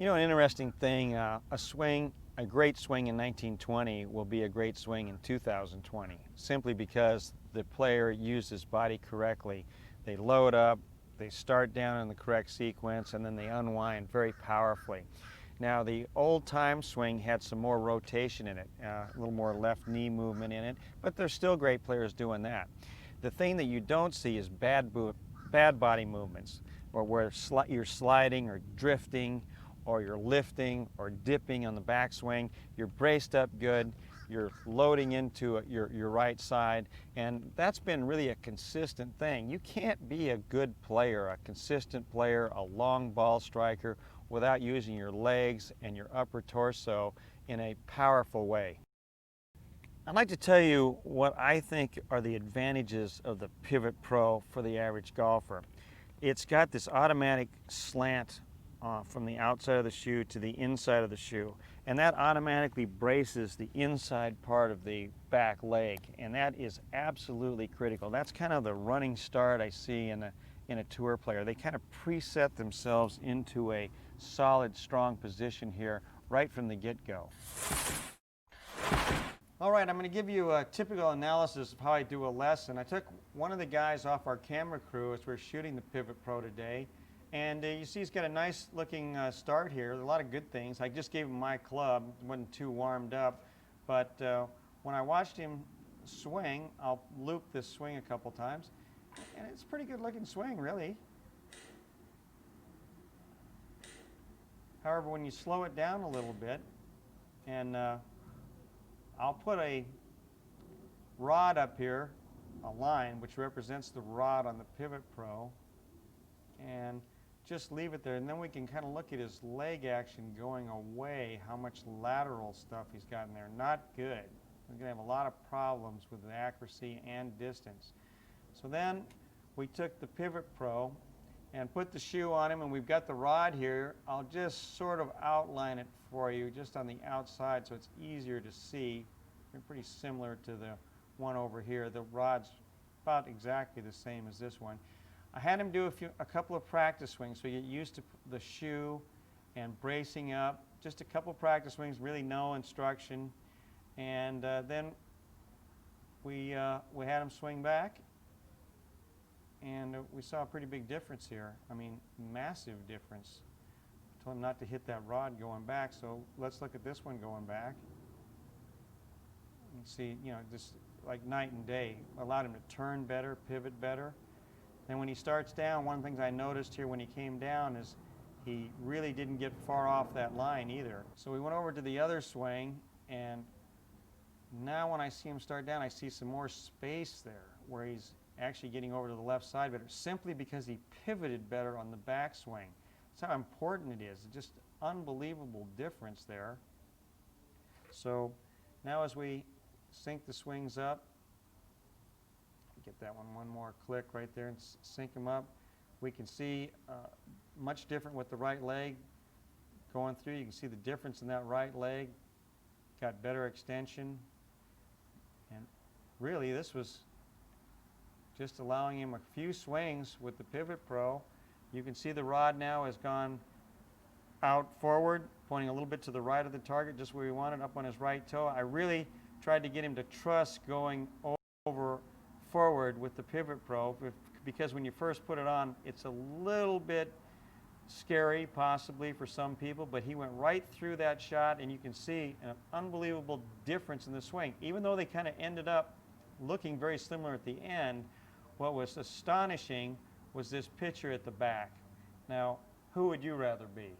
You know, an interesting thing, a great swing in 1920 will be a great swing in 2020, simply because the player used his body correctly. They load up, they start down in the correct sequence, and then they unwind very powerfully. Now, the old-time swing had some more rotation in it, a little more left knee movement in it, but there's still great players doing that. The thing that you don't see is bad body movements, or where you're sliding or drifting, or you're lifting or dipping on the backswing. You're braced up good, you're loading into your right side, and that's been really a consistent thing. You can't be a good player, a consistent player, a long ball striker without using your legs and your upper torso in a powerful way. I'd like to tell you what I think are the advantages of the PivotPro for the average golfer. It's got this automatic slant from the outside of the shoe to the inside of the shoe, and that automatically braces the inside part of the back leg, and that is absolutely critical. That's kind of the running start I see in a tour player. They kind of preset themselves into a solid, strong position here right from the get-go. All right, I'm going to give you a typical analysis of how I do a lesson. I took one of the guys off our camera crew as we're shooting the PivotPro today, and you see he's got a nice looking start here. There's a lot of good things. I just gave him my club. It wasn't too warmed up, but when I watched him swing, I'll loop this swing a couple times, and it's a pretty good looking swing, really. However, when you slow it down a little bit, and I'll put a rod up here, a line, which represents the rod on the PivotPro, and just leave it there, and then we can kind of look at his leg action going away, how much lateral stuff he's got in there. Not good. We're going to have a lot of problems with the accuracy and distance. So then we took the PivotPro and put the shoe on him, and we've got the rod here. I'll just sort of outline it for you just on the outside so it's easier to see. They're pretty similar to the one over here. The rod's about exactly the same as this one. I had him do a couple of practice swings so you get used to the shoe and bracing up. Just a couple practice swings, really no instruction. And then we had him swing back, and we saw a pretty big difference here. I mean, massive difference. I told him not to hit that rod going back, so let's look at this one going back. You can see, you know, just like night and day. Allowed him to turn better, pivot better. And when he starts down, one of the things I noticed here when he came down is he really didn't get far off that line either. So we went over to the other swing, and now when I see him start down, I see some more space there where he's actually getting over to the left side better, simply because he pivoted better on the backswing. That's how important it is. It's just unbelievable difference there. So now as we sync the swings up, get that one more click right there and sync them up. We can see much different with the right leg going through. You can see the difference in that right leg. Got better extension. And really, this was just allowing him a few swings with the PivotPro. You can see the rod now has gone out forward, pointing a little bit to the right of the target, just where we wanted, up on his right toe. I really tried to get him to trust going over forward with the PivotPro, because when you first put it on, it's a little bit scary possibly for some people, but he went right through that shot, and you can see an unbelievable difference in the swing. Even though they kind of ended up looking very similar at the end, what was astonishing was this picture at the back. Now, who would you rather be?